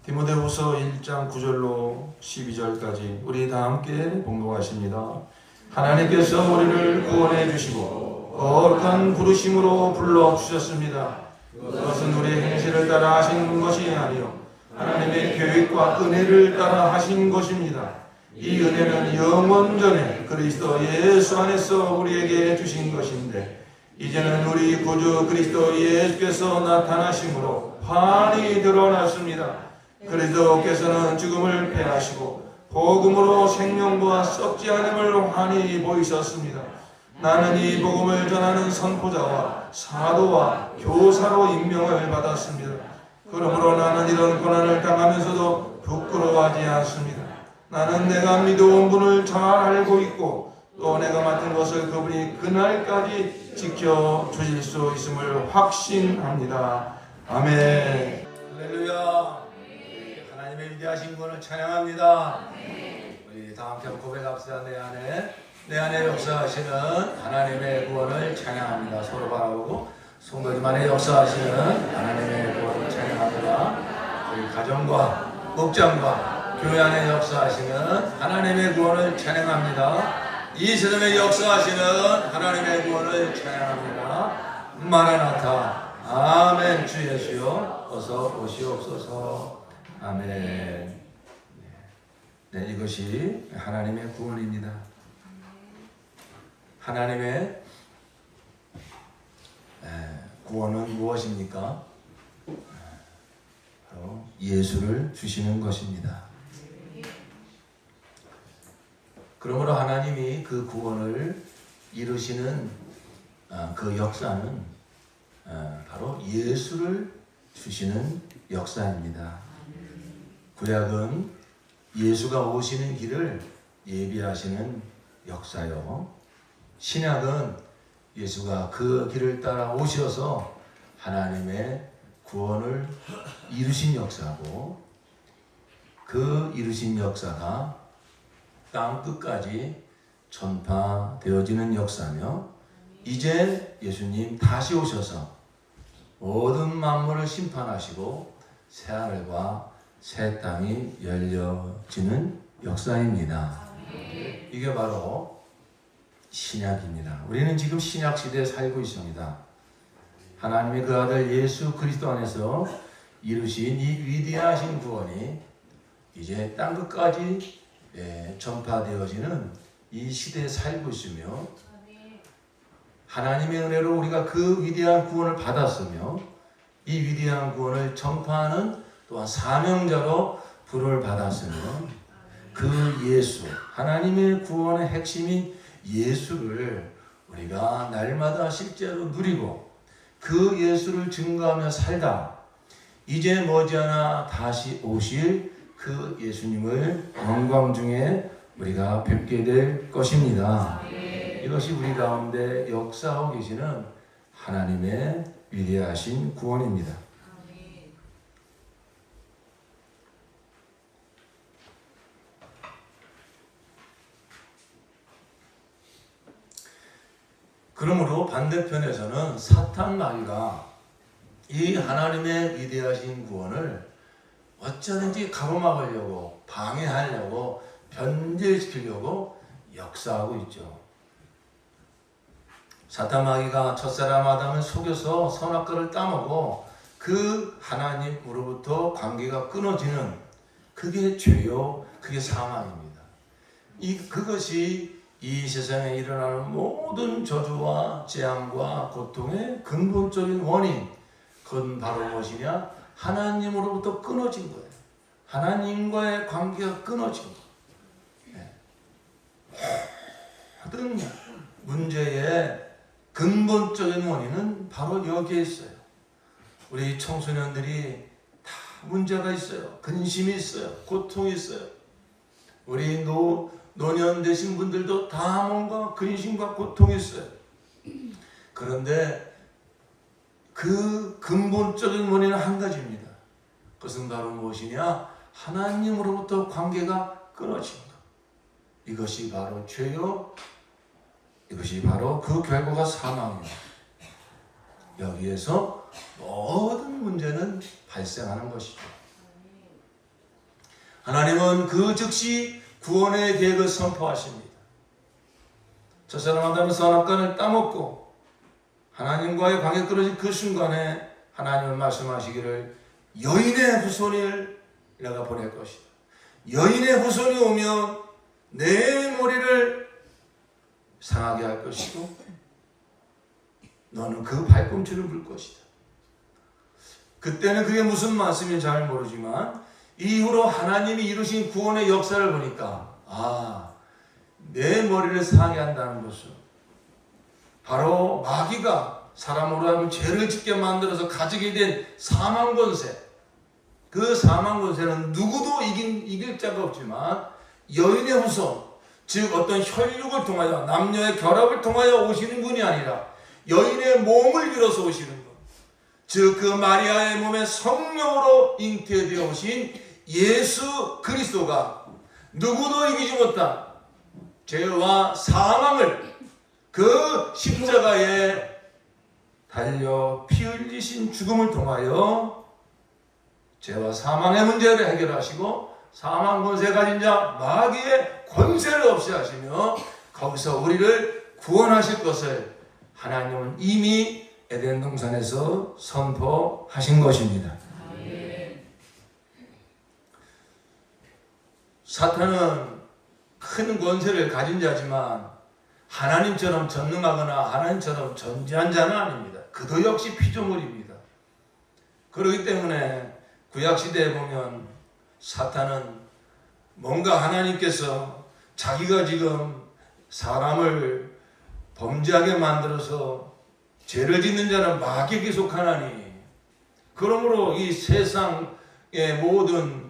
디모데후서 1장 9절로 12절까지 우리 다 함께 봉독하십니다. 하나님께서 우리를 구원해 주시고 거룩한 부르심으로 불러주셨습니다. 그것은 우리의 행실을 따라 하신 것이 아니요 하나님의 계획과 은혜를 따라 하신 것입니다. 이 은혜는 영원 전에 그리스도 예수 안에서 우리에게 주신 것인데 이제는 우리 구주 그리스도 예수께서 나타나심으로 환히 드러났습니다. 그리스도께서는 죽음을 패하시고 복음으로 생명과 썩지 않음을 환히 보이셨습니다. 나는 이 복음을 전하는 선포자와 사도와 교사로 임명을 받았습니다. 그러므로 나는 이런 고난을 당하면서도 부끄러워하지 않습니다. 나는 내가 믿어온 분을 잘 알고 있고 또 내가 맡은 것을 그분이 그날까지 지켜주실 수 있음을 확신합니다. 아멘. 할렐루야. 하나님의 위대하신 분을 찬양합니다. 우리 다 함께 고백합시다. 내 안에 역사하시는 하나님의 구원을 찬양합니다. 서로 바라보고 성도님 안에 역사하시는 하나님의 구원을 찬양합니다. 우리 가정과 목장과 교회 안에 역사하시는 하나님의 구원을 찬양합니다. 이 세상에 역사하시는 하나님의 구원을 찬양합니다. 마라나타. 아멘. 주 예수여 어서 오시옵소서. 아멘. 네, 이것이 하나님의 구원입니다. 하나님의 구원은 무엇입니까? 바로 예수를 주시는 것입니다. 그러므로 하나님이 그 구원을 이루시는 그 역사는 바로 예수를 주시는 역사입니다. 구약은 예수가 오시는 길을 예비하시는 역사요. 신약은 예수가 그 길을 따라 오셔서 하나님의 구원을 이루신 역사고 그 이루신 역사가 땅 끝까지 전파되어지는 역사며 이제 예수님 다시 오셔서 모든 만물을 심판하시고 새하늘과 새 땅이 열려지는 역사입니다. 이게 바로 신약입니다. 우리는 지금 신약 시대에 살고 있습니다. 하나님의 그 아들 예수 그리스도 안에서 이루신 이 위대하신 구원이 이제 땅 끝까지 전파되어지는 이 시대에 살고 있으며 하나님의 은혜로 우리가 그 위대한 구원을 받았으며 이 위대한 구원을 전파하는 또한 사명자로 부름을 받았으며 그 예수, 하나님의 구원의 핵심인 예수를 우리가 날마다 실제로 누리고 그 예수를 증거하며 살다 이제 머지않아 다시 오실 그 예수님을 영광 중에 우리가 뵙게 될 것입니다. 이것이 우리 가운데 역사하고 계시는 하나님의 위대하신 구원입니다. 그러므로 반대편에서는 사탄 마귀가 이 하나님의 위대하신 구원을 어쩌든지 가로막으려고 방해하려고 변질시키려고 역사하고 있죠. 사탄 마귀가 첫사람 아담을 속여서 선악과를 따먹고 그 하나님으로부터 관계가 끊어지는 그게 죄요, 그게 사망입니다. 그것이 이 세상에 일어나는 모든 저주와 재앙과 고통의 근본적인 원인, 그건 바로 무엇이냐? 하나님으로부터 끊어진 거예요. 하나님과의 관계가 끊어진 거예요. 모든 문제의 근본적인 원인은 바로 여기에 있어요. 우리 청소년들이 다 문제가 있어요. 근심이 있어요. 고통이 있어요. 우리 노년 되신 분들도 다 뭔가 근심과 고통이 있어요. 그런데 그 근본적인 원인은 한 가지입니다. 그것은 바로 무엇이냐? 하나님으로부터 관계가 끊어진 것. 이것이 바로 죄요. 이것이 바로 그 결과가 사망입니다. 여기에서 모든 문제는 발생하는 것이죠. 하나님은 그 즉시 구원의 계획을 선포하십니다. 저 사람 아담은 선악과를 따먹고 하나님과의 관계 끊어진 그 순간에 하나님은 말씀하시기를 여인의 후손을 내가 보낼 것이다. 여인의 후손이 오면 내 머리를 상하게 할 것이고 너는 그 발꿈치를 물 것이다. 그때는 그게 무슨 말씀인지 잘 모르지만 이후로 하나님이 이루신 구원의 역사를 보니까 내 머리를 상하게 한다는 것은 바로 마귀가 사람으로 하여금 죄를 짓게 만들어서 가지게 된 사망 권세, 그 사망 권세는 누구도 이길 자가 없지만 여인의 후손, 즉 어떤 혈육을 통하여 남녀의 결합을 통하여 오시는 분이 아니라 여인의 몸을 빌어서 오시는 분, 즉 그 마리아의 몸에 성령으로 잉태되어 오신 예수 그리스도가 누구도 이기지 못한 죄와 사망을 그 십자가에 달려 피 흘리신 죽음을 통하여 죄와 사망의 문제를 해결하시고 사망 권세 가진 자 마귀의 권세를 없이 하시며 거기서 우리를 구원하실 것을 하나님은 이미 에덴 동산에서 선포하신 것입니다. 사탄은 큰 권세를 가진 자지만 하나님처럼 전능하거나 하나님처럼 전지한 자는 아닙니다. 그도 역시 피조물입니다. 그렇기 때문에 구약시대에 보면 사탄은 뭔가 하나님께서 자기가 지금 사람을 범죄하게 만들어서 죄를 짓는 자는 마귀에게 속하나니 그러므로 이 세상의 모든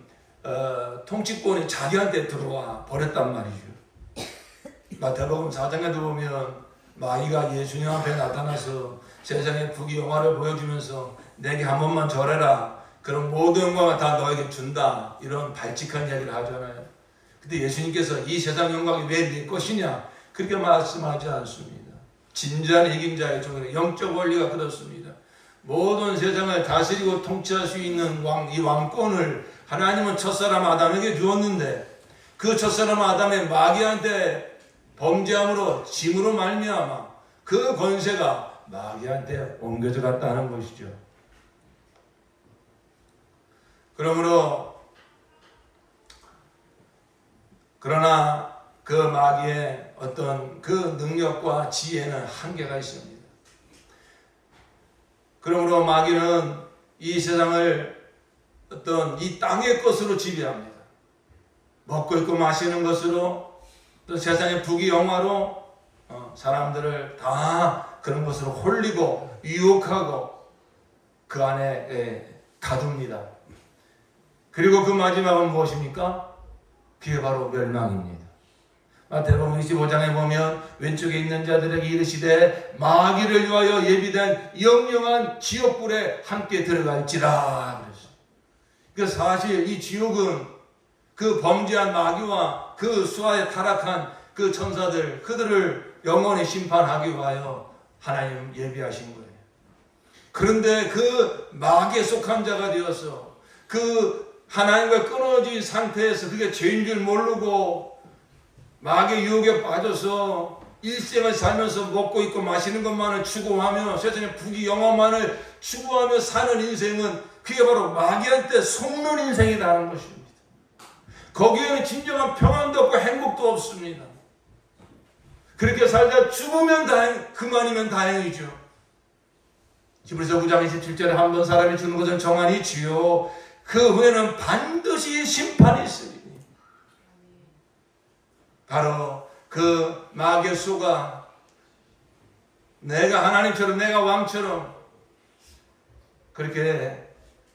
통치권이 자기한테 들어와 버렸단 말이죠. 마태복음 4장에도 보면 마귀가 예수님 앞에 나타나서 세상의 부귀영화를 보여주면서 내게 한 번만 절해라. 그럼 모든 영광을 다 너에게 준다. 이런 발칙한 이야기를 하잖아요. 근데 예수님께서 이 세상 영광이 왜 네 것이냐? 그렇게 말씀하지 않습니다. 진지한 이긴 자의 종은 영적 원리가 그렇습니다. 모든 세상을 다스리고 통치할 수 있는 이 왕권을 하나님은 첫사람 아담에게 주었는데 그 첫사람 아담의 마귀한테 범죄함으로 짐으로 말미암아 그 권세가 마귀한테 옮겨져 갔다는 것이죠. 그러나 그 마귀의 어떤 그 능력과 지혜는 한계가 있습니다. 그러므로 마귀는 이 세상을 어떤 이 땅의 것으로 지배합니다. 먹고 입고 마시는 것으로 또 세상의 부귀영화로 사람들을 다 그런 것으로 홀리고 유혹하고 그 안에 가둡니다. 그리고 그 마지막은 무엇입니까? 그게 바로 멸망입니다. 마태복음 25장에 보면 왼쪽에 있는 자들에게 이르시되 마귀를 위하여 예비된 영영한 지옥불에 함께 들어갈지라 그랬어요. 그러니까 사실 이 지옥은 그 범죄한 마귀와 그 수하에 타락한 그 천사들 그들을 영원히 심판하기 위하여 하나님 예비하신 거예요. 그런데 그 마귀에 속한 자가 되어서 그 하나님과 끊어진 상태에서 그게 죄인 줄 모르고 마귀의 유혹에 빠져서 일생을 살면서 먹고 있고 마시는 것만을 추구하며 세상의 부귀영화만을 추구하며 사는 인생은 그게 바로 마귀한테 속는 인생이라는 것입니다. 거기에는 진정한 평안도 없고 행복도 없습니다. 그렇게 살다 죽으면 그만이면 다행이죠. 히브리서 9장 27절에 한 번 사람이 죽는 것은 정한이 지요 그 후에는 반드시 심판이 있으리니 바로 그 마귀의 수가 내가 하나님처럼 내가 왕처럼 그렇게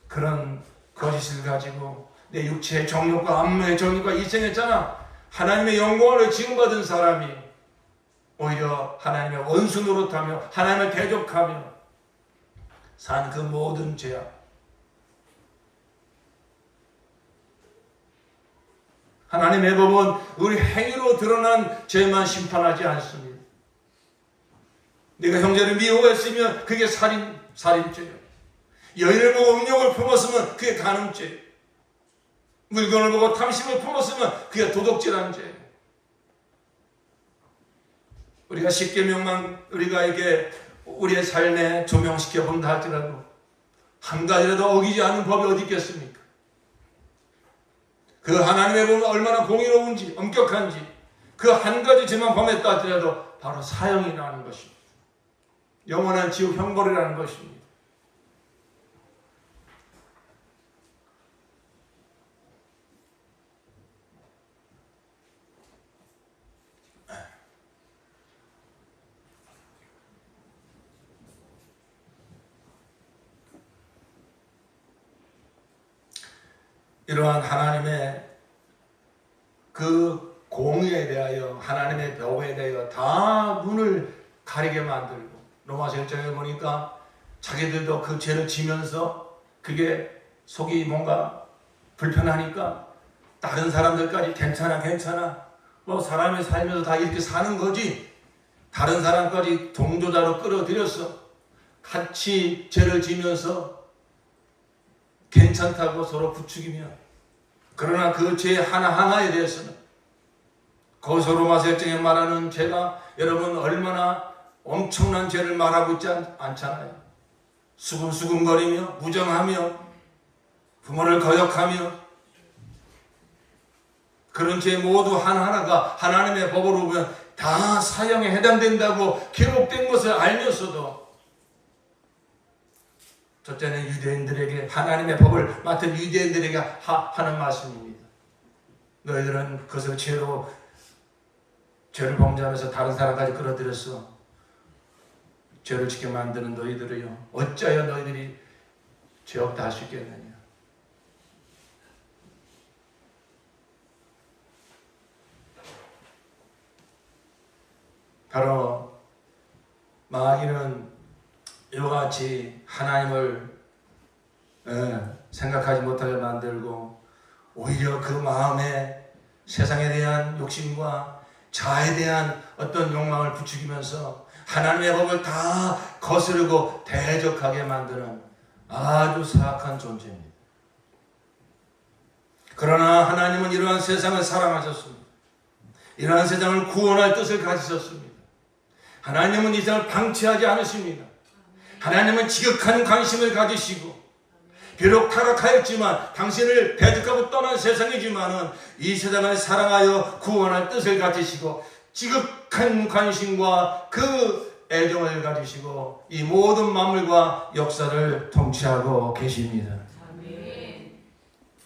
그런 거짓을 가지고 내 육체의 정욕과 안무의 정욕과 이생했잖아. 하나님의 영광을 지음받은 사람이 오히려 하나님의 원수 노릇하며 하나님을 대적하며 산 그 모든 죄악 하나님의 법은 우리 행위로 드러난 죄만 심판하지 않습니다. 네가 형제를 미워했으면 그게 살인죄예요. 여인을 보고 음욕을 품었으면 그게 간음죄예요. 물건을 보고 탐심을 품었으면 그게 도둑질한 죄예요. 우리가 십계명만 우리가 이게 우리의 삶에 조명시켜 본다 할지라도 한 가지라도 어기지 않는 법이 어디 있겠습니까? 그 하나님의 법은 얼마나 공의로운지 엄격한지 그 한 가지 죄만 범했다 할지라도 바로 사형이라는 것입니다. 영원한 지옥 형벌이라는 것입니다. 이러한 하나님의 그 공의에 대하여 하나님의 법에 대하여 다 눈을 가리게 만들고 로마서 1장에 보니까 자기들도 그 죄를 지면서 그게 속이 뭔가 불편하니까 다른 사람들까지 괜찮아 뭐 사람이 살면서 다 이렇게 사는 거지 다른 사람까지 동조자로 끌어들여서 같이 죄를 지면서 괜찮다고 서로 부추기며 그러나 그 죄 하나하나에 대해서는 거기서 로마서 1장에 말하는 죄가 여러분 얼마나 엄청난 죄를 말하고 있지 않잖아요. 수근수근거리며 무정하며 부모를 거역하며 그런 죄 모두 하나하나가 하나님의 법으로 보면 다 사형에 해당된다고 기록된 것을 알면서도 첫째는 유대인들에게 하나님의 법을 맡은 유대인들에게 하는 말씀입니다. 너희들은 그것을 죄를 범죄하면서 다른 사람까지 끌어들여서 죄를 짓게 만드는 너희들이요 어찌하여 너희들이 죄 없다 할 수 있겠느냐. 바로 마귀는 이와 같이 하나님을 생각하지 못하게 만들고 오히려 그 마음에 세상에 대한 욕심과 자아에 대한 어떤 욕망을 부추기면서 하나님의 법을 다 거스르고 대적하게 만드는 아주 사악한 존재입니다. 그러나 하나님은 이러한 세상을 사랑하셨습니다. 이러한 세상을 구원할 뜻을 가지셨습니다. 하나님은 이 세상을 방치하지 않으십니다. 하나님은 지극한 관심을 가지시고 비록 타락하였지만 당신을 대적하고 떠난 세상이지만은 이 세상을 사랑하여 구원할 뜻을 가지시고 지극한 관심과 그 애정을 가지시고 이 모든 만물과 역사를 통치하고 계십니다.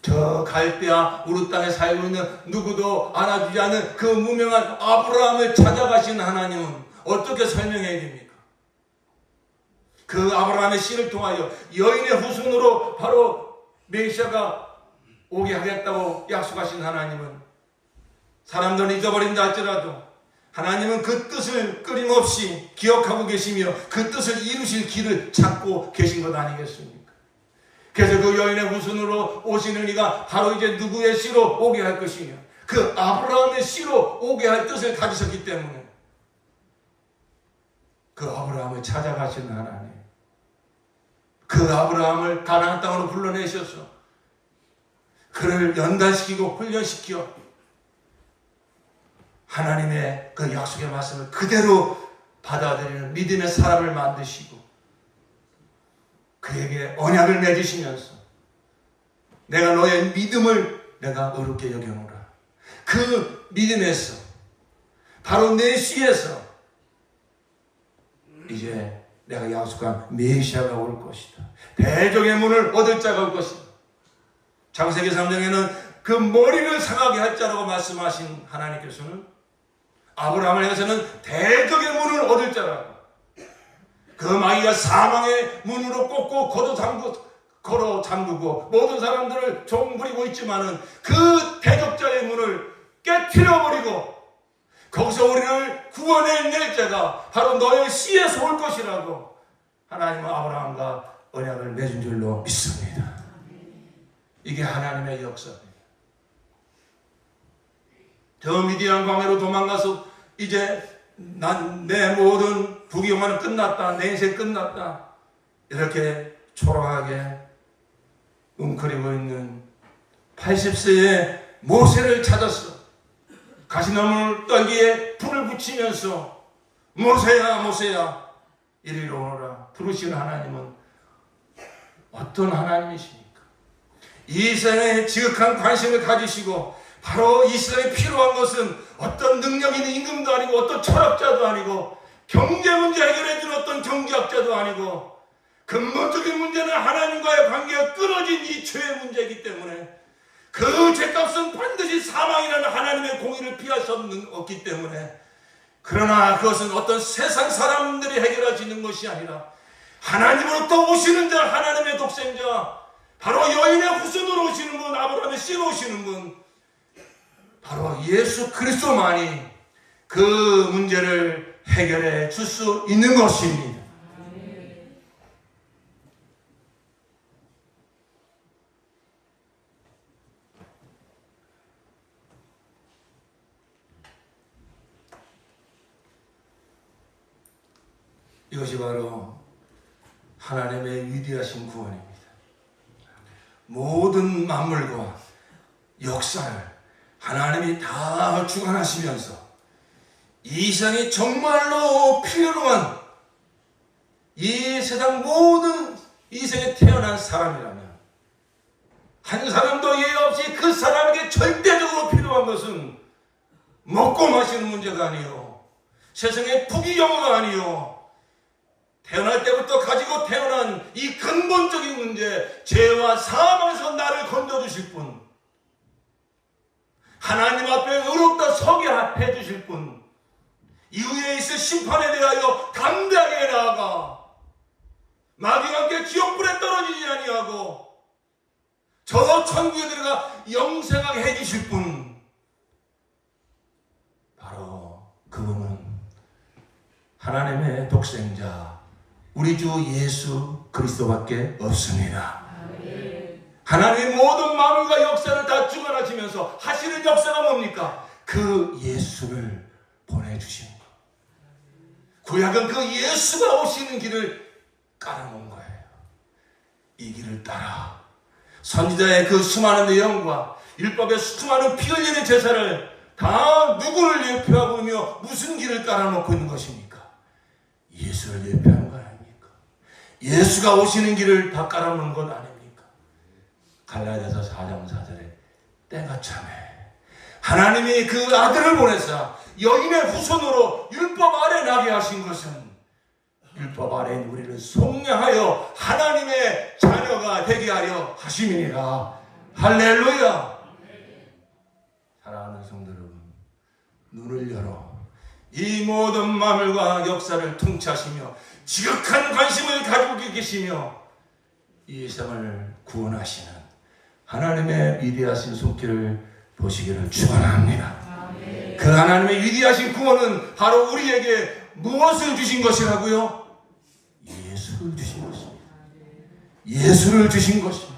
저 갈대아 우르 땅에 살고 있는 누구도 안아주지 않은 그 무명한 아브라함을 찾아가신 하나님은 어떻게 설명해야 됩니까? 그 아브라함의 씨를 통하여 여인의 후손으로 바로 메시아가 오게 하겠다고 약속하신 하나님은 사람들은 잊어버린다 할지라도 하나님은 그 뜻을 끊임없이 기억하고 계시며 그 뜻을 이루실 길을 찾고 계신 것 아니겠습니까? 그래서 그 여인의 후손으로 오시는 이가 바로 이제 누구의 씨로 오게 할 것이며 그 아브라함의 씨로 오게 할 뜻을 가지셨기 때문에 그 아브라함을 찾아가신 하나님, 그 아브라함을 가나안 땅으로 불러내셔서 그를 연단시키고 훈련시켜 하나님의 그 약속의 말씀을 그대로 받아들이는 믿음의 사람을 만드시고 그에게 언약을 맺으시면서 내가 너의 믿음을 내가 의롭게 여겨노라. 그 믿음에서 바로 내 씨에서 이제 내가 약속한 메시아가 올 것이다. 대적의 문을 얻을 자가 올 것이다. 창세기 3장에는 그 머리를 상하게 할 자라고 말씀하신 하나님께서는 아브라함을 향해서는 대적의 문을 얻을 자라고 그 마귀가 사망의 문으로 꽂고 걸어 잠그고 모든 사람들을 종부리고 있지만은 그 대적자의 문을 깨트려버리고 거기서 우리를 구원해낼 자가 바로 너의 씨에서 올 것이라고 하나님은 아브라함과 언약을 맺은 줄로 믿습니다. 이게 하나님의 역사입니다. 저 미디안 광야로 도망가서 이제 내 모든 부귀영화는 끝났다. 내 인생 끝났다. 이렇게 초라하게 웅크리고 있는 80세에 모세를 찾았어. 가시나무 떨기에 불을 붙이면서 모세야 모세야 이리로 오너라 부르시는 하나님은 어떤 하나님이십니까? 이 세상에 지극한 관심을 가지시고 바로 이 세상에 필요한 것은 어떤 능력 있는 임금도 아니고 어떤 철학자도 아니고 경제 문제 해결해 준 어떤 경제학자도 아니고 근본적인 문제는 하나님과의 관계가 끊어진 이 죄의 문제이기 때문에 그 죄값은 반드시 사망이라는 하나님의 공의를 피할 수 없기 때문에 그러나 그것은 어떤 세상 사람들이 해결할 수 있는 것이 아니라 하나님으로부터 오시는 자 하나님의 독생자 바로 여인의 후손으로 오시는 분 아브라함의 씨로 오시는 분 바로 예수 그리스도만이 그 문제를 해결해 줄 수 있는 것입니다. 이것이 바로 하나님의 위대하신 구원입니다. 모든 만물과 역사를 하나님이 다 주관하시면서 이 세상이 정말로 필요로 한 이 세상 모든 이 세상에 태어난 사람이라면 한 사람도 예외 없이 그 사람에게 절대적으로 필요한 것은 먹고 마시는 문제가 아니요 세상의 부귀영화가 아니요 태어날 때부터 가지고 태어난 이 근본적인 문제 죄와 사망에서 나를 건져주실 분 하나님 앞에 의롭다 서게 해주실 분 이후에 있을 심판에 대하여 담대하게 나아가 마귀와 함께 지옥불에 떨어지지 아니하고 저 천국에 들어가 영생하게 해주실 분 바로 그분은 하나님의 독생자 우리 주 예수 그리스도밖에 없습니다. 하나님의 모든 마음과 역사를 다 주관하시면서 하시는 역사가 뭡니까? 그 예수를 보내주신 것. 구약은 그 예수가 오시는 길을 깔아놓은 거예요. 이 길을 따라 선지자의 그 수많은 내용과 율법의 수많은 피 흘리는 제사를 다 누구를 예표하고 있며 무슨 길을 깔아놓고 있는 것입니까? 예수를 예표하는 거 아닙니까? 예수가 오시는 길을 다 깔아놓은 것 아닙니까? 갈라디아서 4장 4절에 때가 참해 하나님이 그 아들을 보내사 여인의 후손으로 율법 아래 나게 하신 것은 율법 아래인 우리를 속량하여 하나님의 자녀가 되게 하려 하심이니라. 할렐루야. 사랑하는 성도 여러분 눈을 열어 이 모든 만물과 역사를 통치하시며 지극한 관심을 가지고 계시며 이 세상을 구원하시는 하나님의 위대하신 손길을 보시기를 축원합니다. 그 하나님의 위대하신 구원은 바로 우리에게 무엇을 주신 것이라고요? 예수를 주신 것입니다. 예수를 주신 것입니다.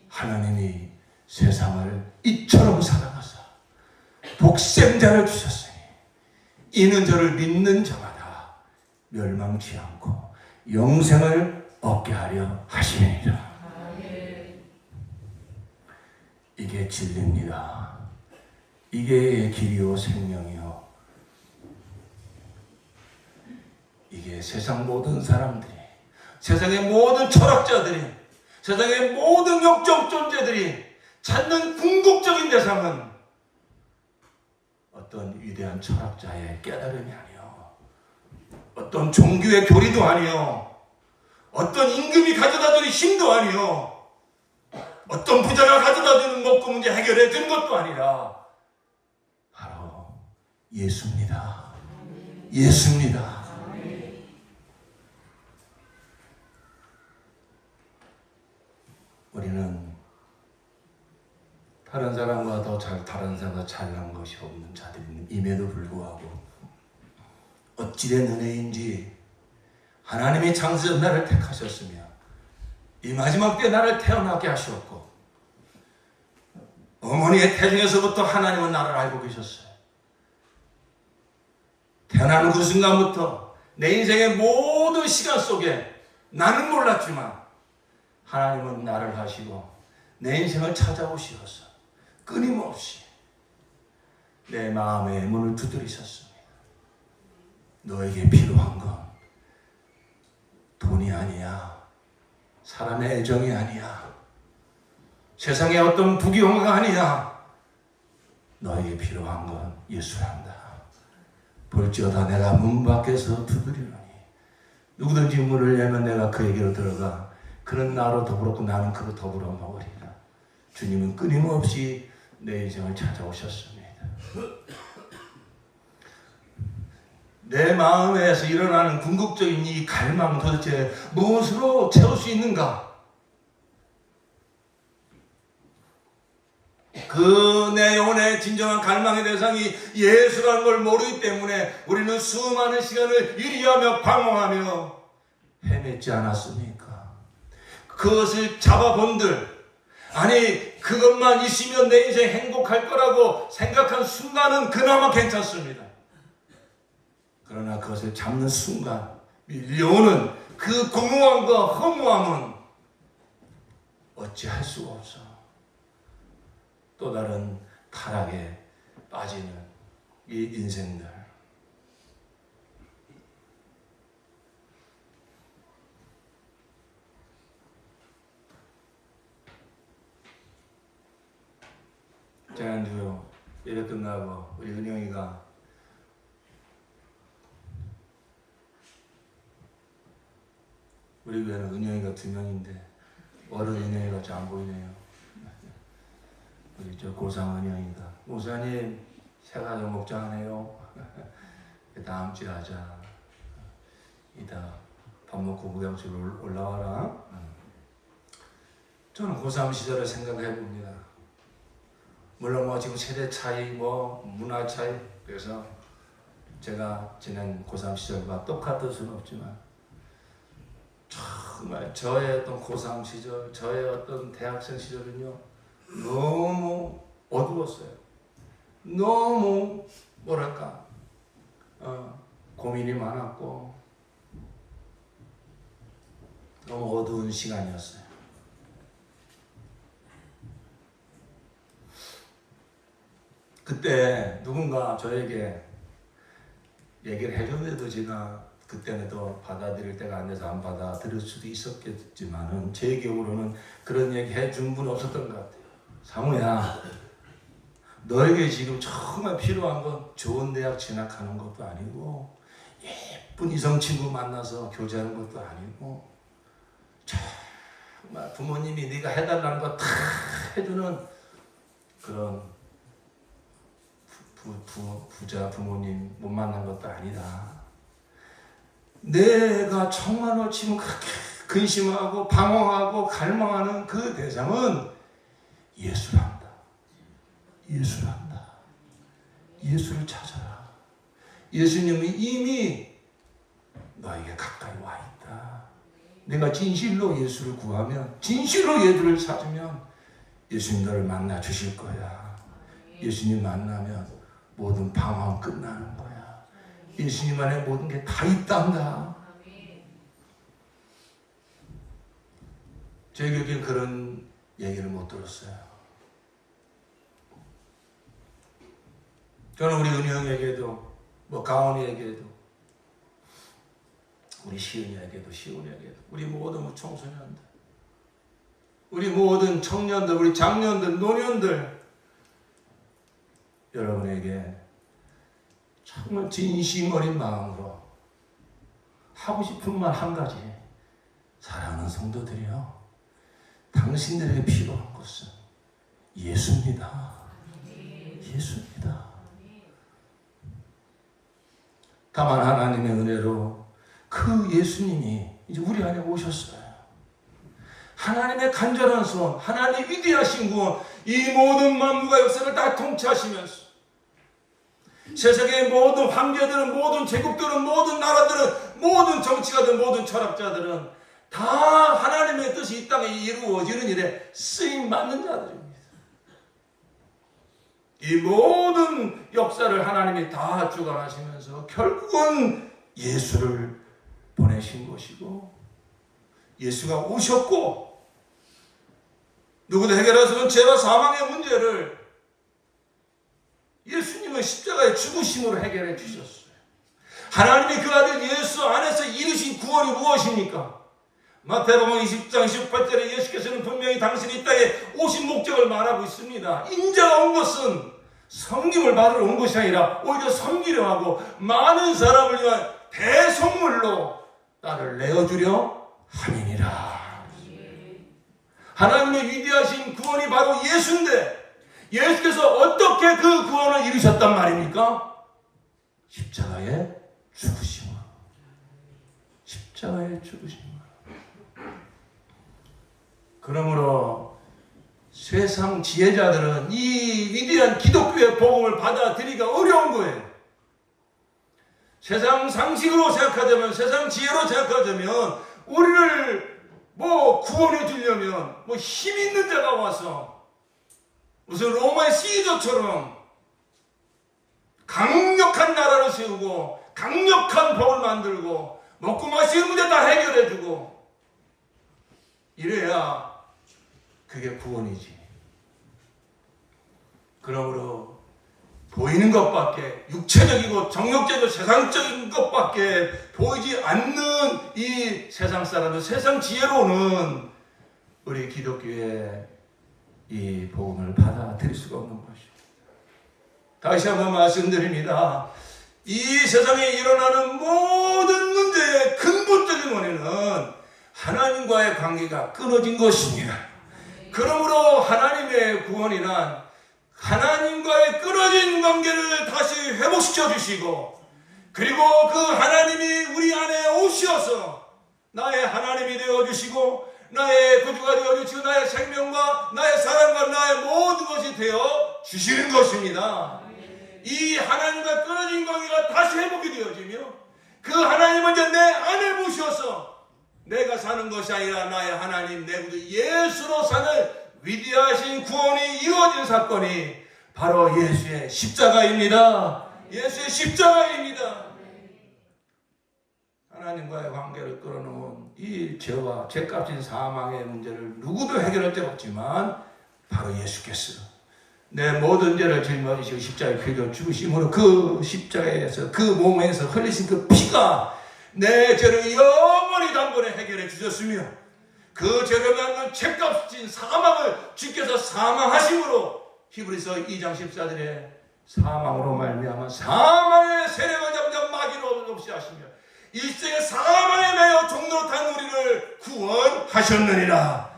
하나님이 세상을 이처럼 사랑하사 독생자를 주셨으니 이는 저를 믿는 자마다 멸망치 않고 영생을 얻게 하려 하시니라. 이게 진리입니다. 이게 길이요 생명이요. 이게 세상 모든 사람들이, 세상의 모든 철학자들이, 세상의 모든 영적 존재들이 찾는 궁극적인 대상은 어떤 위대한 철학자의 깨달음이 아니요, 어떤 종교의 교리도 아니요, 어떤 임금이 가져다주는 힘도 아니요, 어떤 부자가 가져다주는 먹고 문제 해결해 준 것도 아니라 바로 예수입니다. 예수입니다. 우리는 다른 사람과 다른 사람과 잘난 것이 없는 자들임에도 불구하고 어찌된 은혜인지 하나님이 창세전 나를 택하셨으며 이 마지막 때 나를 태어나게 하셨고 어머니의 태중에서부터 하나님은 나를 알고 계셨어요. 태어나는 그 순간부터 내 인생의 모든 시간 속에 나는 몰랐지만 하나님은 나를 하시고 내 인생을 찾아오시어서 끊임없이 내 마음의 문을 두드리셨습니다. 너에게 필요한 건 돈이 아니야. 사람의 애정이 아니야. 세상의 어떤 부귀영화가 아니야. 너에게 필요한 건 예수란다. 볼지어다 내가 문 밖에서 두드리노니 누구든지 문을 열면 내가 그에게로 들어가 그는 나로 더불었고 나는 그로 더불어 먹으리라. 주님은 끊임없이 내 인생을 찾아오셨습니다. 내 마음에서 일어나는 궁극적인 이 갈망 도대체 무엇으로 채울 수 있는가? 그 내 영혼의 진정한 갈망의 대상이 예수라는 걸 모르기 때문에 우리는 수많은 시간을 유리하며 방황하며 헤맸지 않았습니까? 그것을 잡아본들, 아니 그것만 있으면 내 인생 행복할 거라고 생각한 순간은 그나마 괜찮습니다. 그러나 그것을 잡는 순간 밀려오는 그 공허함과 허무함은 어찌할 수가 없어. 또 다른 타락에 빠지는 이 인생들. 지난주 예배 끝나고 우리 은영이가 우리 교회는 은영이가 2명인데 어른 은영이가 잘 안 보이네요. 우리 저 고상 은영이가 목사님 새가족 목장하네요. 다음 주에 하자. 이따 밥 먹고 무경수로 올라와라. 저는 고3 시절을 생각해 봅니다. 물론 뭐 지금 세대 차이, 뭐 문화 차이, 그래서 제가 지난 고3 시절과 똑같을 수는 없지만 정말 저의 어떤 고3 시절, 저의 어떤 대학생 시절은요 너무 어두웠어요. 너무 뭐랄까 고민이 많았고 너무 어두운 시간이었어요. 그때 누군가 저에게 얘기를 해줬는데도 제가 그때는 또 받아들일 때가 안 돼서 안 받아들일 수도 있었겠지만은 제 기억으로는 그런 얘기 해준 분 없었던 것 같아요. 상우야, 너에게 지금 정말 필요한 건 좋은 대학 진학하는 것도 아니고 예쁜 이성 친구 만나서 교제하는 것도 아니고 정말 부모님이 네가 해달라는 거 다 해주는 그런 부자 부모님 못 만난 것도 아니다. 내가 정말로 지금 그렇게 근심하고 방황하고 갈망하는 그 대상은 예수란다. 예수란다. 예수를 찾아라. 예수님이 이미 너에게 가까이 와 있다. 내가 진실로 예수를 구하면, 진실로 예수를 찾으면 예수님 너를 만나 주실 거야. 예수님 만나면 모든 방황 끝나는 거야. 예수님 안에 모든 게 다 있단다. 저에게 그런 얘기를 못 들었어요. 저는 우리 은영에게도, 가온이에게도, 우리 시은이에게도, 시온이에게도, 우리 모든 청소년들, 우리 모든 청년들, 우리 장년들, 노년들, 여러분에게 정말 진심 어린 마음으로 하고 싶은 말 한 가지. 사랑하는 성도들이요, 당신들에게 필요한 것은 예수입니다. 예수입니다. 다만 하나님의 은혜로 그 예수님이 이제 우리 안에 오셨어요. 하나님의 간절한 소원, 하나님의 위대하신 구원, 이 모든 만물과 역사를 다 통치하시면서 세상의 모든 황제들은, 모든 제국들은, 모든 나라들은, 모든 정치가들, 모든 철학자들은 다 하나님의 뜻이 이 땅에 이루어지는 일에 쓰임받는 자들입니다. 이 모든 역사를 하나님이 다 주관하시면서 결국은 예수를 보내신 것이고, 예수가 오셨고 누구도 해결할 수 없는 죄와 사망의 문제를 예수님은 십자가의 죽으심으로 해결해 주셨어요. 하나님이 그 아들 예수 안에서 이루신 구원이 무엇입니까? 마태복음 20장 18절에 예수께서는 분명히 당신이 이 땅에 오신 목적을 말하고 있습니다. 인자가 온 것은 섬김을 받으러 온 것이 아니라 오히려 섬기려 하고 많은 사람을 위한 대속물로 나를 내어주려 함이니라. 하나님의 위대하신 구원이 바로 예수인데 예수께서 어떻게 그 구원을 이루셨단 말입니까? 십자가의 죽으심으로. 십자가의 죽으심으로. 그러므로 세상 지혜자들은 이 위대한 기독교의 복음을 받아들이기가 어려운 거예요. 세상 상식으로 생각하자면, 세상 지혜로 생각하자면 우리를 구원해 주려면 힘 있는 자가 와서 무슨 로마의 시저처럼 강력한 나라를 세우고 강력한 법을 만들고 먹고 마시는 문제 다 해결해 주고 이래야 그게 구원이지. 그러므로 보이는 것밖에, 육체적이고 정욕적이고 세상적인 것밖에 보이지 않는 이 세상 사람들, 세상 지혜로는 우리 기독교의 이 복음을 받아들일 수가 없는 것입니다. 다시 한번 말씀드립니다. 이 세상에 일어나는 모든 문제의 근본적인 원인은 하나님과의 관계가 끊어진 것입니다. 그러므로 하나님의 구원이란 하나님과의 끊어진 관계를 다시 회복시켜 주시고, 그리고 그 하나님이 우리 안에 오셔서 나의 하나님이 되어 주시고 나의 구주가 되어 주시고 나의 생명과 나의 사랑과 나의 모든 것이 되어 주시는 것입니다. 이 하나님과 끊어진 관계가 다시 회복이 되어지며 그 하나님은 이제 내 안에 모셔서 내가 사는 것이 아니라 나의 하나님 내 구주 예수로 사는 위대하신 구원이 이루어진 사건이 바로 예수의 십자가입니다. 예수의 십자가입니다. 하나님과의 관계를 끌어놓은 이 죄와 죄값인 사망의 문제를 누구도 해결할 데 없지만 바로 예수께서 내 모든 죄를 짊어지시고 십자가에 피로 죽으심으로 그 십자가에서 그 몸에서 흘리신 그 피가 내 죄를 영원히 단번에 해결해 주셨으며 그 죄를 위한 죄값인 사망을 주께서 사망하심으로 히브리서 2장 14절에 사망으로 말미암아 사망의 세력을 점점 막이로 없이 하시며 일생의 사망에 매여 종로로 탄 우리를 구원하셨느니라.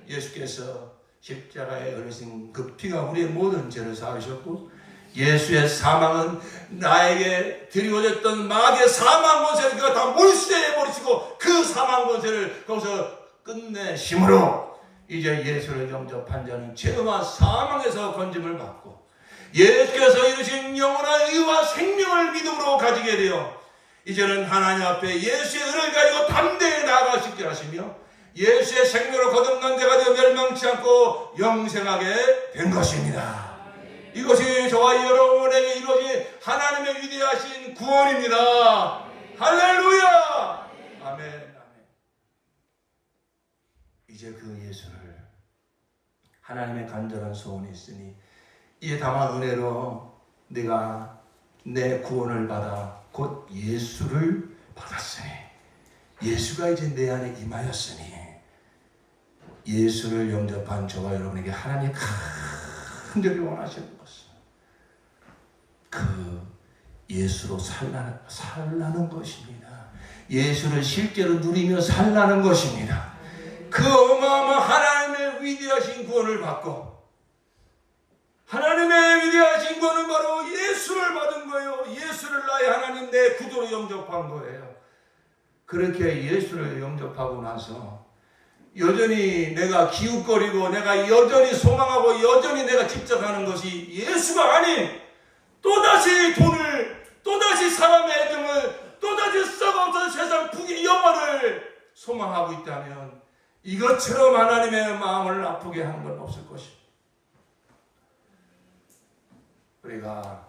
예수께서 십자가에 흘리신 그 피가 우리의 모든 죄를 사하셨고 예수의 사망은 나에게 드리워졌던 마귀의 사망 권세를 그가 다 몰수해 버리시고 그 사망 권세를 거기서 끝내심으로 이제 예수를 영접한 자는 죄와 사망에서 건짐을 받고 예수께서 이루신 영원한 의와 생명을 믿음으로 가지게 되어 이제는 하나님 앞에 예수의 은혜를 가지고 담대히 나아갈 수 있게 하시며 예수의 생명으로 거듭난 자가 되어 멸망치 않고 영생하게 된 것입니다. 이것이 저와 여러분에게 이루어진 하나님의 위대하신 구원입니다. 할렐루야! 아멘. 이제 그 예수를 하나님의 간절한 소원이 있으니 이에 다만 은혜로 내가 내 구원을 받아 곧 예수를 받았으니 예수가 이제 내 안에 임하였으니 예수를 영접한 저와 여러분에게 하나님이 간절히 원하시는 것은 그 예수로 살라는 것입니다. 예수를 실제로 누리며 살라는 것입니다. 그 어마어마한 하나님의 위대하신 구원을 받고 하나님의 위대하신 구원은 바로 예수를 받은 거예요. 예수를 나의 하나님 내 구주로 영접한 거예요. 그렇게 예수를 영접하고 나서 여전히 내가 기웃거리고 내가 여전히 소망하고 여전히 내가 집착하는 것이 예수가 아닌 또다시 돈을 또다시 사람의 애정을 또다시 썩어서 세상 부귀 영화를 소망하고 있다면 이것처럼 하나님의 마음을 아프게 하는 건 없을 것입니다. 우리가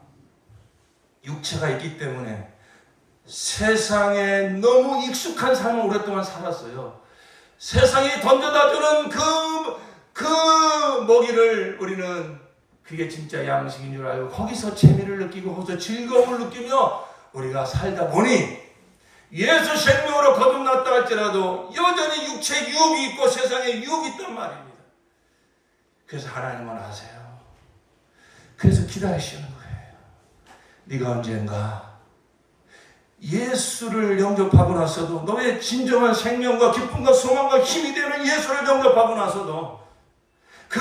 육체가 있기 때문에 세상에 너무 익숙한 삶을 오랫동안 살았어요. 세상이 던져다주는 그 먹이를 우리는 그게 진짜 양식인 줄 알고 거기서 재미를 느끼고 거기서 즐거움을 느끼며 우리가 살다 보니 예수 생명으로 거듭났다 할지라도 여전히 육체 유혹이 있고 세상에 유혹이 있단 말입니다. 그래서 하나님은 아세요. 그래서 기다리시는 거예요. 네가 언젠가 예수를 영접하고 나서도 너의 진정한 생명과 기쁨과 소망과 힘이 되는 예수를 영접하고 나서도 그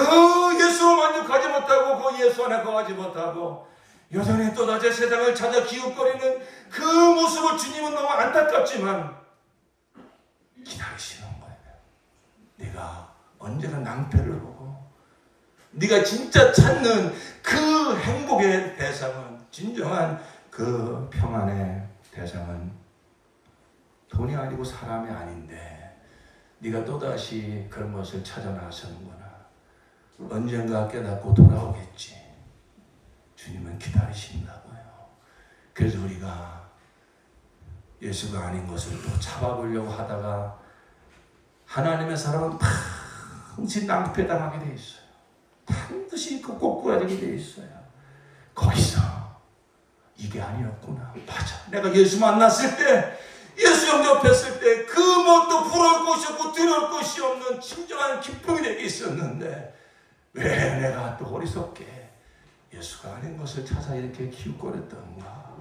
예수로 만족하지 못하고 그 예수 안에 거하지 못하고 여전히 또다시 세상을 찾아 기웃거리는 그 모습을 주님은 너무 안타깝지만 기다리시는 거예요. 네가 언제나 낭패를 보고 네가 진짜 찾는 그 행복의 대상은 진정한 그 평안의 대상은 돈이 아니고 사람이 아닌데 네가 또다시 그런 것을 찾아 나서는구나. 언젠가 깨닫고 돌아오겠지. 주님은 기다리신다고요. 그래서 우리가 예수가 아닌 것을 또 잡아보려고 하다가 하나님의 사람은 반드시 낭패당하게 돼 있어요. 반드시 그 꼬꾸라지게 돼 있어요. 거기서 이게 아니었구나. 맞아. 내가 예수 만났을 때, 예수 영접했을 때 그 뭣도 부러울 것이 없고 두려울 것이 없는 진정한 기쁨이 내게 있었는데 왜 내가 또 어리석게 예수가 아닌 것을 찾아 이렇게 기웃거렸던가.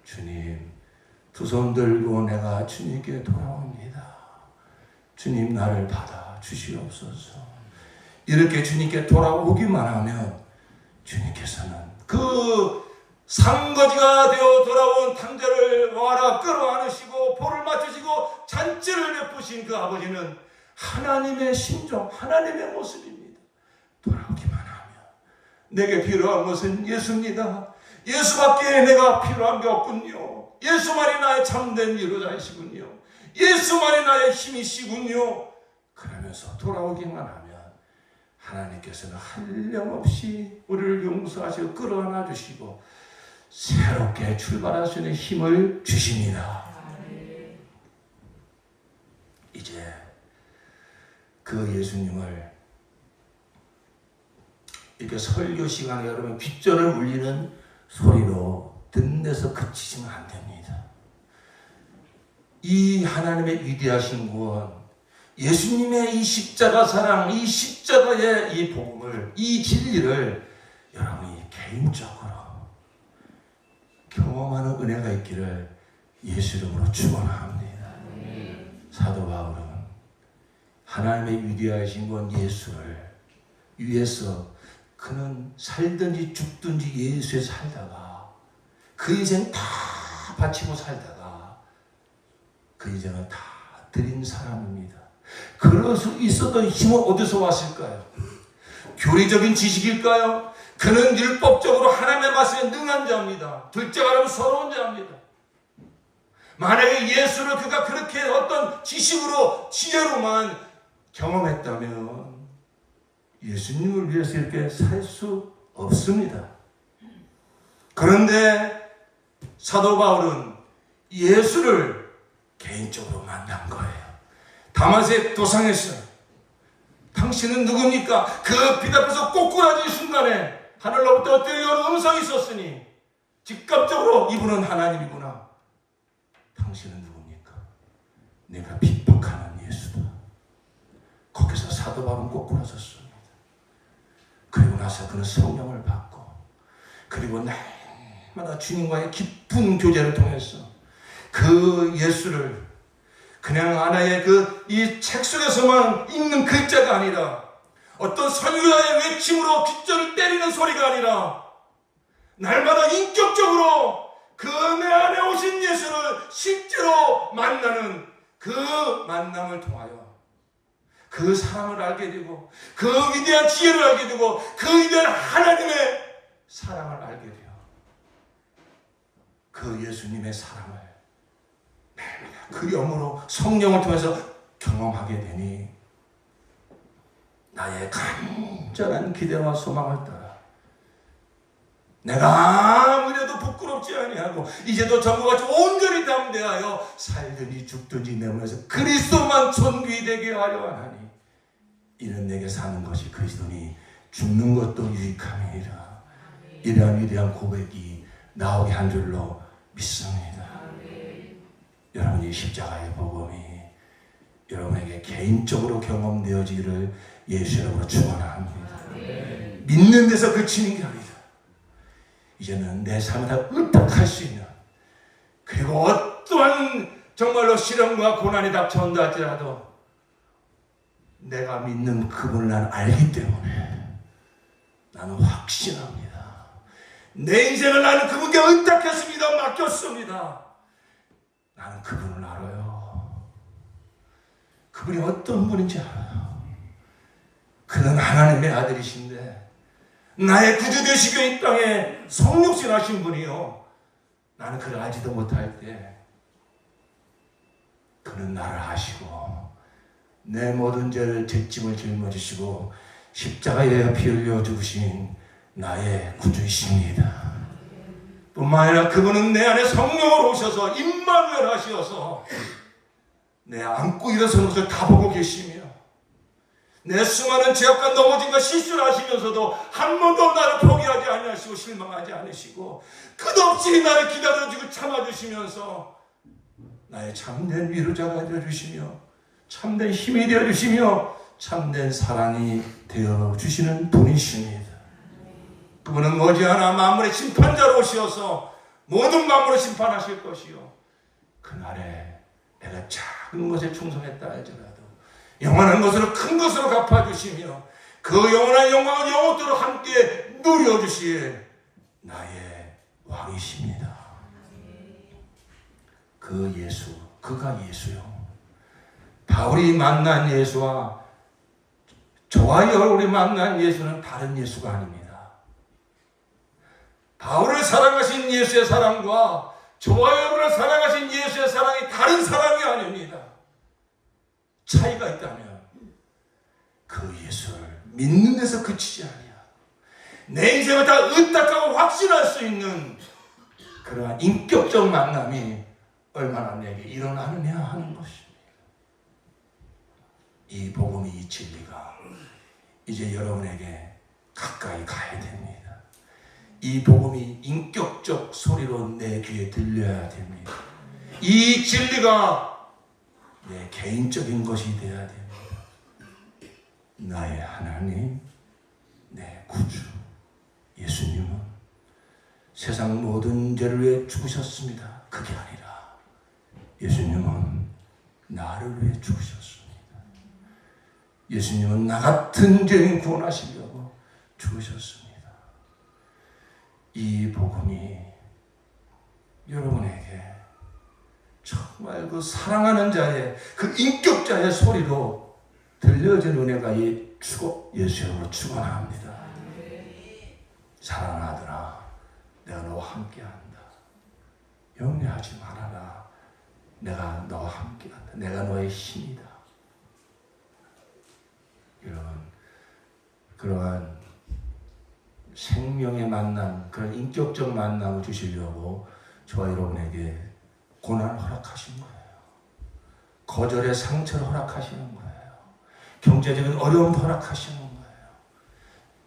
주님, 두 손 들고 내가 주님께 돌아옵니다. 주님, 나를 받아 주시옵소서. 이렇게 주님께 돌아오기만 하면 주님께서는 그 상거지가 되어 돌아온 탕자를 와라 끌어안으시고 볼을 맞추시고 잔치를 베푸신 그 아버지는 하나님의 심정, 하나님의 모습입니다. 돌아오기만 하면 내게 필요한 것은 예수입니다. 예수밖에 내가 필요한 게 없군요. 예수만이 나의 참된 위로자이시군요. 예수만이 나의 힘이시군요. 그러면서 돌아오기만 하면 하나님께서는 한량없이 우리를 용서하시고 끌어안아 주시고 새롭게 출발할 수 있는 힘을 주십니다. 이제 그 예수님을 이렇게 설교 시간에 여러분 귓전을 울리는 소리로 듣는 데서 그치시면 안 됩니다. 이 하나님의 위대하신 구원, 예수님의 이 십자가 사랑, 이 십자가의 이 복음을, 이 진리를 여러분이 개인적으로 경험하는 은혜가 있기를 예수 이름으로 축원합니다. 사도 바울은 하나님의 위대하신 건 예수를 위해서 그는 살든지 죽든지 예수에 살다가 그 인생 다 바치고 살다가 그 인생을 다 드린 사람입니다. 그럴 수 있었던 힘은 어디서 왔을까요? 교리적인 지식일까요? 그는 율법적으로 하나님의 말씀에 능한 자입니다. 둘째 말하면 서러운 자입니다. 만약에 예수를 그가 그렇게 어떤 지식으로 지혜로만 경험했다면 예수님을 위해서 이렇게 살 수 없습니다. 그런데 사도 바울은 예수를 개인적으로 만난 거예요. 다마색 도상에서 당신은 누굽니까? 그 빛 앞에서 꼬꾸라진 순간에 하늘로부터 뜨거운 음성이 있었으니 즉각적으로 이분은 하나님이구나. 당신은 누굽니까? 내가 핍박하는 예수다. 거기서 사도 바울은 꼬꾸라졌습니다. 그리고 나서 그는 성령을 받고 그리고 날마다 주님과의 깊은 교제를 통해서 그 예수를 그냥 하나의 이 책 속에서만 읽는 글자가 아니라 어떤 선교사의 외침으로 귓전을 때리는 소리가 아니라 날마다 인격적으로 그 내 안에 오신 예수를 실제로 만나는 그 만남을 통하여 그 사랑을 알게 되고 그 위대한 지혜를 알게 되고 그 위대한 하나님의 사랑을 알게 돼요. 그 예수님의 사랑을 그 영으로 성령을 통해서 경험하게 되니 나의 간절한 기대와 소망을 따라 내가 아무래도 부끄럽지 아니하고 이제도 전부같이 온전히 담대하여 살든지 죽든지 내 몸에서 그리스도만 존귀되게 하려 하나니 이는 내게 사는 것이 그리스도니 죽는 것도 유익함이니라. 이러한 위대한 고백이 나오게 한 줄로 믿습니다. 여러분, 이 십자가의 복음이 여러분에게 개인적으로 경험되어지기를 예수 이름으로 축원합니다. 믿는 데서 그치는 게 아니다. 이제는 내 삶을 다 의탁할 수 있는, 그리고 어떠한 정말로 시련과 고난이 닥쳐온다 할지라도 내가 믿는 그분을 나는 알기 때문에 나는 확신합니다. 내 인생을 나는 그분께 의탁했습니다. 맡겼습니다. 나는 그분을 알아요. 그분이 어떤 분인지 알아요. 그는 하나님의 아들이신데 나의 구주 되시고 이 땅에 성육신 하신 분이요. 나는 그를 알지도 못할 때 그는 나를 아시고 내 모든 죄를 죄짐을 짊어지시고 십자가에 피 흘려 죽으신 나의 구주이십니다. 뿐만 아니라 그분은 내 안에 성령으로 오셔서 임마누엘 하시어서 내 안고 일어서는 것을 다 보고 계시며 내 수많은 죄악과 넘어짐과 실수를 하시면서도 한 번도 나를 포기하지 아니하시고 실망하지 않으시고 끝없이 나를 기다려주고 참아주시면서 나의 참된 위로자가 되어주시며 참된 힘이 되어주시며 참된 사랑이 되어주시는 분이십니다. 그분은 머지않아 만물의 심판자로 오셔서 모든 만물을 심판하실 것이요, 그날에 내가 작은 것에 충성했다 할지라도 영원한 것으로 큰 것으로 갚아주시며 그 영원한 영광을 영원토록 함께 누려주실 나의 왕이십니다. 그 예수, 그가 예수요. 바울이 만난 예수와 저와 여러분이 만난 예수는 다른 예수가 아닙니다. 바울을 사랑하신 예수의 사랑과 저와 여러분을 사랑하신 예수의 사랑이 다른 사랑이 아닙니다. 차이가 있다면 그 예수를 믿는 데서 그치지 아니야. 내 인생을 다 의탁하고 확신할 수 있는 그러한 인격적 만남이 얼마나 내게 일어나느냐 하는 것입니다. 이 복음이, 이 진리가 이제 여러분에게 가까이 가야 됩니다. 이 복음이 인격적 소리로 내 귀에 들려야 됩니다. 이 진리가 내 개인적인 것이 되어야 됩니다. 나의 하나님, 내 구주 예수님은 세상 모든 죄를 위해 죽으셨습니다. 그게 아니라 예수님은 나를 위해 죽으셨습니다. 예수님은 나 같은 죄인 구원하시려고 죽으셨습니다. 이 복음이 여러분에게 정말 그 사랑하는 자의, 그 인격자의 소리로 들려진 은혜가 예수로 축원합니다. 사랑하는 아들아, 내가 너와 함께한다. 염려하지 말아라. 내가 너와 함께한다. 내가 너의 힘이다. 여러분, 그러한 생명의 만남, 그런 인격적 만남을 주시려고 저와 여러분에게 고난을 허락하신 거예요. 거절의 상처를 허락하시는 거예요. 경제적인 어려움도 허락하시는 거예요.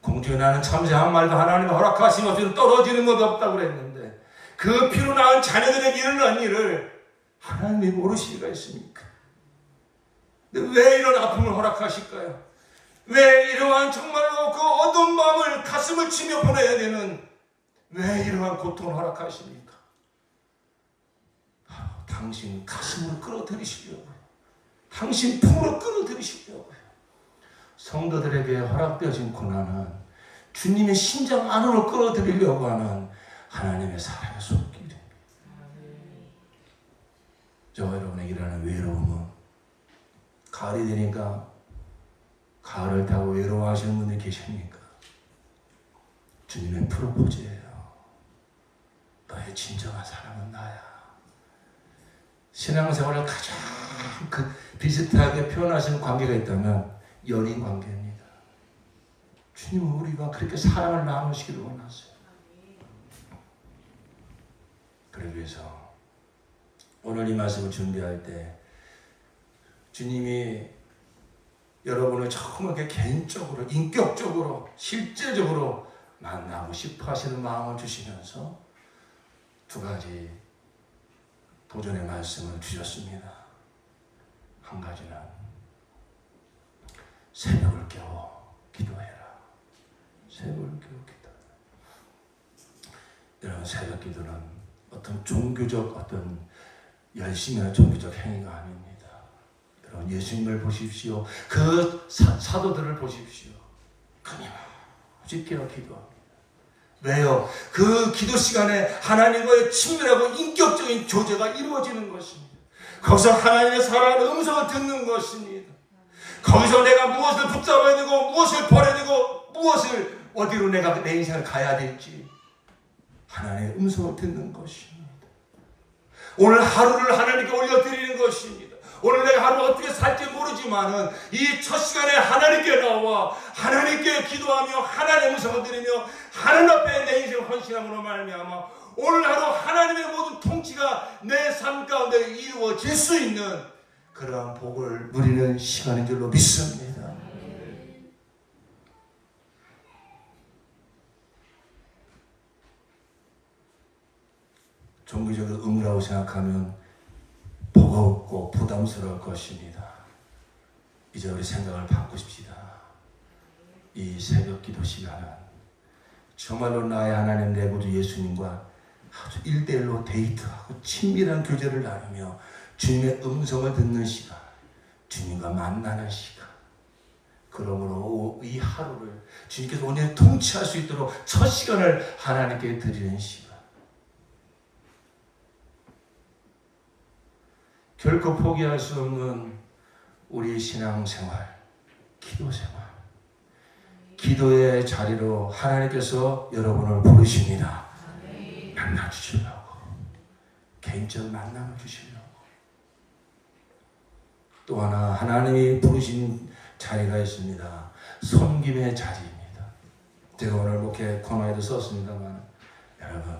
공중에 나는 참새한 마리도 하나님의 허락하신 것으로 떨어지는 것도 없다고 그랬는데 그 피로 낳은 자녀들에게 일어난 일을 하나님이 모르시기가 있습니까? 근데 왜 이런 아픔을 허락하실까요? 왜 이러한 정말로 그 어두운 마음을 가슴을 치며 보내야 되는, 왜 이러한 고통을 허락하십니까? 바로 당신 가슴을 끌어들이시려고요. 당신 품으로 끌어들이시려고요. 성도들에게 허락되어진 고난은 주님의 심장 안으로 끌어들이려고 하는 하나님의 사랑의 손길입니다. 저와 여러분에게 일어나는 외로움은 가을이 되니까 가을을 타고 외로워하시는 분들 계십니까? 주님의 프로포즈예요. 너의 진정한 사랑은 나야. 신앙생활을 가장 비슷하게 표현하시는 관계가 있다면 연인 관계입니다. 주님은 우리가 그렇게 사랑을 나누시기를 원하세요. 그러기 위해서 오늘 이 말씀을 준비할 때 주님이 여러분을 정말 개인적으로, 인격적으로, 실제적으로 만나고 싶어 하시는 마음을 주시면서 두 가지 도전의 말씀을 주셨습니다. 한 가지는 새벽을 깨워 기도해라. 새벽을 깨워 기도해라. 여러분, 새벽 기도는 어떤 종교적 어떤 열심이나 종교적 행위가 아닙니다. 여러분, 예수님을 보십시오. 그 사도들을 보십시오. 끊임없이 깨어 기도합니다. 왜요? 그 기도 시간에 하나님과의 친밀하고 인격적인 교제가 이루어지는 것입니다. 거기서 하나님의 살아가는 음성을 듣는 것입니다. 거기서 내가 무엇을 붙잡아야 되고 무엇을 버려야 되고 무엇을 어디로 내가 내 인생을 가야 될지 하나님의 음성을 듣는 것입니다. 오늘 하루를 하나님께 올려드리는 것입니다. 오늘 내가 하루 어떻게 살지 모르지만은 이 첫 시간에 하나님께 나와 하나님께 기도하며 하나님의 음성을 들으며 하나님 앞에 내 인생을 헌신함으로 말미암아 오늘 하루 하나님의 모든 통치가 내 삶 가운데 이루어질 수 있는 그러한 복을 누리는 시간인 줄로 믿습니다. 종교적인 의무라고 생각하면 버겁고 부담스러울 것입니다. 이제 우리 생각을 바꾸십시다. 이 새벽 기도 시간은 정말로 나의 하나님 내 구주 예수님과 아주 1대1로 데이트하고 친밀한 교제를 나누며 주님의 음성을 듣는 시간, 주님과 만나는 시간. 그러므로 이 하루를 주님께서 온전히 통치할 수 있도록 첫 시간을 하나님께 드리는 시간. 결코 포기할 수 없는 우리 신앙생활, 기도생활. 기도의 자리로 하나님께서 여러분을 부르십니다. 만나주시려고. 개인적 만남을 주시려고. 또 하나 하나님이 부르신 자리가 있습니다. 섬김의 자리입니다. 제가 오늘 목회 코너에도 썼습니다만 여러분,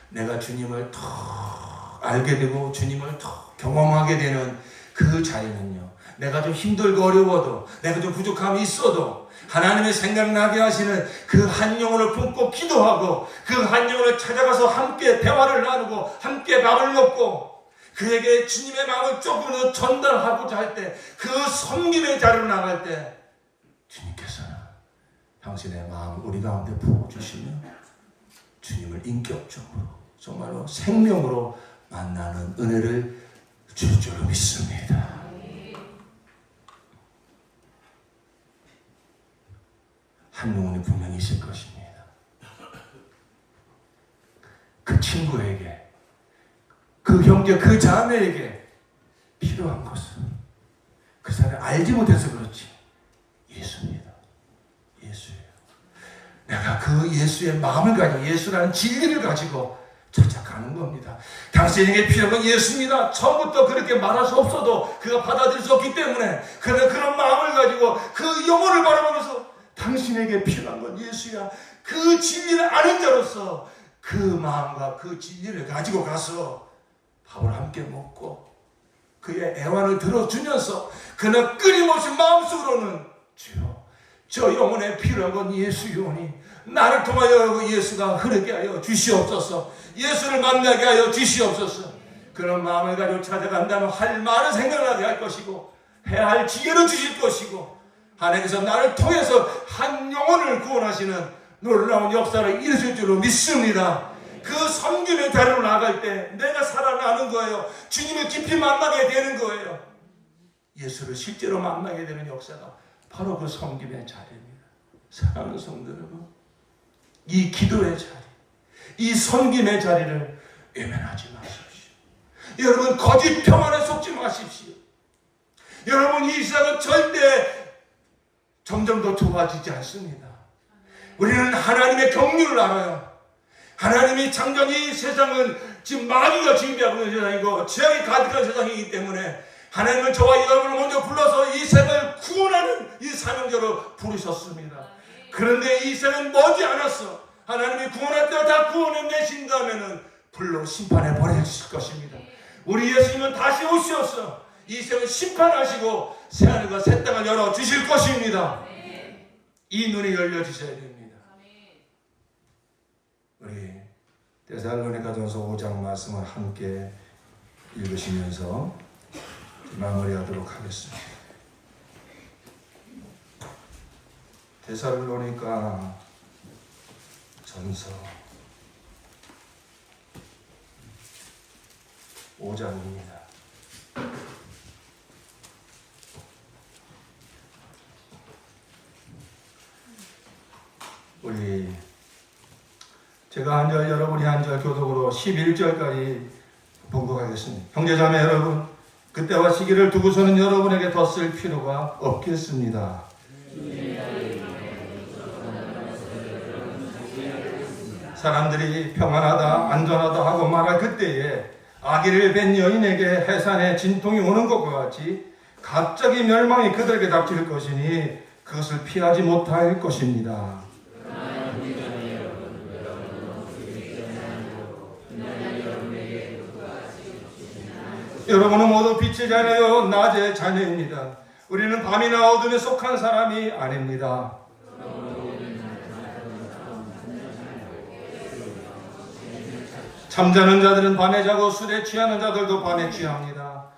내가 주님을 더 알게 되고 주님을 더 경험하게 되는 그 자리는요, 내가 좀 힘들고 어려워도 내가 좀 부족함이 있어도 하나님의 생각나게 하시는 그 한 영혼을 품고 기도하고 그 한 영혼을 찾아가서 함께 대화를 나누고 함께 밥을 먹고 그에게 주님의 마음을 조금 더 전달하고자 할 때 그 섬김의 자리로 나갈 때 주님께서는 당신의 마음을 우리 가운데 부어주시며 주님을 인격적으로 정말로 생명으로 만나는 은혜를 줄 줄로 믿습니다. 한 영혼이 분명히 있을 것입니다. 그 친구에게, 그 형제, 그 자매에게 필요한 것은 그 사람이 알지 못해서 그렇지 예수입니다. 예수예요. 내가 그 예수의 마음을 가지고 예수라는 진리를 가지고 찾아가는 겁니다. 당신에게 필요한 건 예수입니다. 처음부터 그렇게 말할 수 없어도 그가 받아들일 수 없기 때문에 그런 마음을 가지고 그 영혼을 바라보면서 당신에게 필요한 건 예수야. 그 진리를 아는 자로서 그 마음과 그 진리를 가지고 가서 밥을 함께 먹고 그의 애환을 들어주면서 그는 끊임없이 마음속으로는 주여, 저 영혼에 필요한 건 예수이오니 나를 통하여 그 예수가 흐르게 하여 주시옵소서. 예수를 만나게 하여 주시옵소서. 그런 마음을 가지고 찾아간다면 할 말을 생각나게 할 것이고 해야 할 지혜를 주실 것이고 하나님께서 나를 통해서 한 영혼을 구원하시는 놀라운 역사를 이루실 줄로 믿습니다. 그 섬김의 자리로 나갈 때 내가 살아나는 거예요. 주님을 깊이 만나게 되는 거예요. 예수를 실제로 만나게 되는 역사가 바로 그 섬김의 자리입니다. 사랑하는 성도 여러분, 이 기도의 자리, 이 섬김의 자리를 외면하지 마십시오. 여러분, 거짓 평안에 속지 마십시오. 여러분, 이 세상은 절대 점점 더 좋아지지 않습니다. 우리는 하나님의 경륜을 알아요. 하나님이 창조한 이 세상은 지금 마귀가 지배하고 있는 세상이고 죄악이 가득한 세상이기 때문에 하나님은 저와 여러분을 먼저 불러서 이 세상을 구원하는 이 사명자로 부르셨습니다. 그런데 이 세상은 머지않았어. 하나님이 구원할 때 다 구원해내신다면 불로 심판해 버리실 것입니다. 우리 예수님은 다시 오시었어. 이 세상을 심판하시고 새하늘과 새 땅을 열어주실 것입니다. 이 눈이 열려주셔야 됩니다. 우리 데살로니가전서 5장 말씀을 함께 읽으시면서 마무리하도록 하겠습니다. 데살로니가 전서 5장입니다. 제가 한 절, 여러분이 한 절 교독으로 11절까지 봉독하겠습니다. 형제자매 여러분, 그때와 시기를 두고서는 여러분에게 더 쓸 필요가 없겠습니다. 사람들이 평안하다, 안전하다 하고 말할 그때에 아기를 뵌 여인에게 해산의 진통이 오는 것과 같이 갑자기 멸망이 그들에게 닥칠 것이니 그것을 피하지 못할 것입니다. 여러분은 모두 빛의 자녀요 낮의 자녀입니다. 우리는 밤이나 어둠에 속한 사람이 아닙니다. 잠자는 자들은 밤에 자고 술에 취하는 자들도 밤에 취합니다.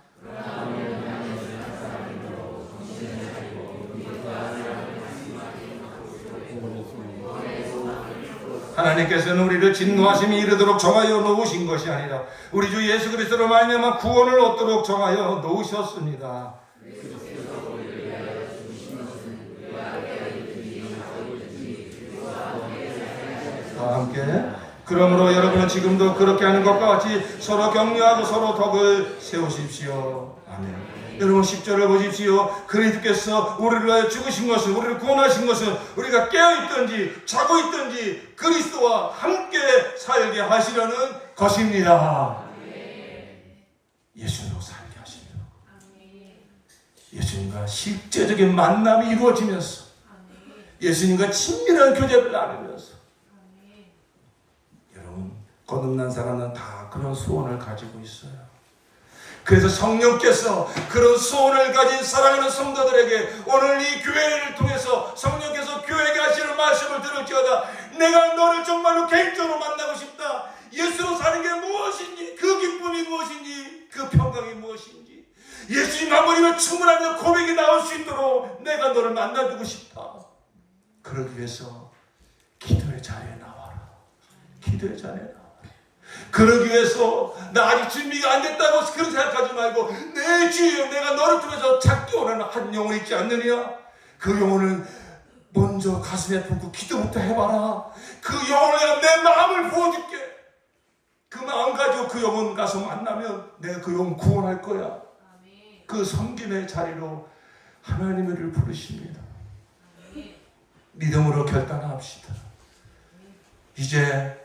하나님께서는 우리를 진노하심이 이르도록 정하여 놓으신 것이 아니라 우리 주 예수 그리스도로 말미암아 구원을 얻도록 정하여 놓으셨습니다. 다 함께 그러므로 여러분은 지금도 그렇게 하는 것과 같이 서로 격려하고 서로 덕을 세우십시오. 아멘. 여러분 10절을 보십시오. 그리스도께서 우리를 위하여 죽으신 것은, 우리를 구원하신 것은 우리가 깨어있든지 자고 있든지 그리스도와 함께 살게 하시려는 것입니다. 예수님으로 살게 하시려고. 예수님과 실제적인 만남이 이루어지면서 예수님과 친밀한 교제를 나누면서 여러분 거듭난 사람은 다 그런 소원을 가지고 있어요. 그래서 성령께서 그런 소원을 가진 사랑하는 성도들에게 오늘 이 교회를 통해서 성령께서 교회에게 하시는 말씀을 들을지어다. 내가 너를 정말로 개인적으로 만나고 싶다. 예수로 사는 게 무엇인지, 그 기쁨이 무엇인지, 그 평강이 무엇인지, 예수님 한 번이면 충분한 고백이 나올 수 있도록 내가 너를 만나주고 싶다. 그러기 위해서 기도의 자리에 나와라. 기도의 자리에 나와라. 그러기 위해서 나 아직 준비가 안 됐다고 그런 생각하지 말고 내 주여 내가 너를 통해서 찾기 원하는 한 영혼 있지 않느냐? 그 영혼을 먼저 가슴에 품고 기도부터 해봐라. 그 영혼을 내가 내 마음을 부어줄게. 그 마음 가지고 그 영혼 가서 만나면 내가 그 영혼 구원할 거야. 그 섬김의 자리로 하나님을 부르십니다. 믿음으로 결단합시다. 이제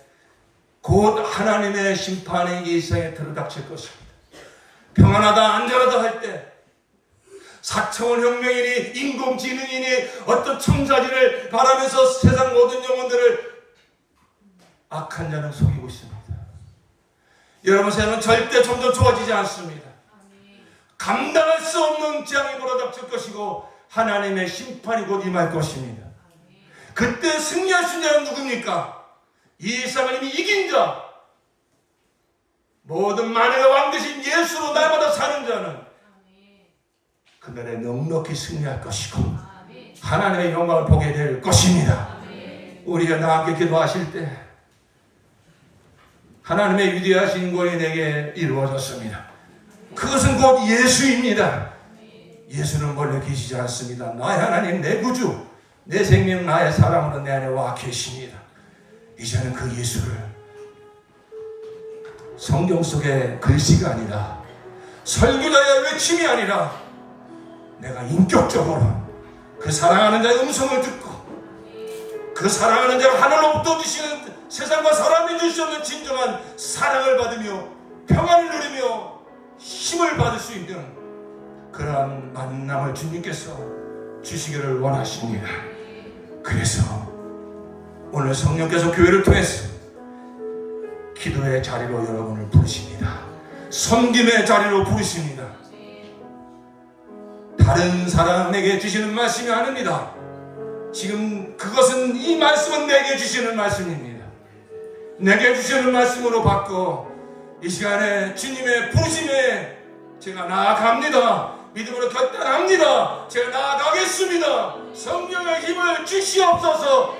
곧 하나님의 심판이 이 세상에 들어닥칠 것입니다. 평안하다 안전하다 할 때 4차원 혁명이니 인공지능이니 어떤 청사진을 바라면서 세상 모든 영혼들을 악한 자는 속이고 있습니다. 여러분 세상은 절대 점점 좋아지지 않습니다. 감당할 수 없는 재앙이 몰아닥칠 것이고 하나님의 심판이 곧 임할 것입니다. 그때 승리할 수 있는 자는 누굽니까? 이 세상을 이미 이긴 자, 모든 만왕의 왕 되신 예수로 날마다 사는 자는 그날에 넉넉히 승리할 것이고 하나님의 영광을 보게 될 것입니다. 우리가 다 함께 기도하실 때 하나님의 위대하신 권이 내게 이루어졌습니다. 그것은 곧 예수입니다. 예수는 멀리 계시지 않습니다. 나의 하나님, 내 구주, 내 생명, 나의 사랑으로 내 안에 와 계십니다. 이제는 그 예수를 성경 속의 글씨가 아니라 설교자의 외침이 아니라 내가 인격적으로 그 사랑하는 자의 음성을 듣고 그 사랑하는 자가 하늘로부터 주시는 세상과 사람이 주시는 진정한 사랑을 받으며 평안을 누리며 힘을 받을 수 있는 그러한 만남을 주님께서 주시기를 원하십니다. 그래서 오늘 성령께서 교회를 통해서 기도의 자리로 여러분을 부르십니다. 섬김의 자리로 부르십니다. 다른 사람에게 주시는 말씀이 아닙니다. 지금 그것은 이 말씀은 내게 주시는 말씀입니다. 내게 주시는 말씀으로 받고 이 시간에 주님의 부르심에 제가 나아갑니다. 믿음으로 결단합니다. 제가 나아가겠습니다. 성령의 힘을 주시옵소서.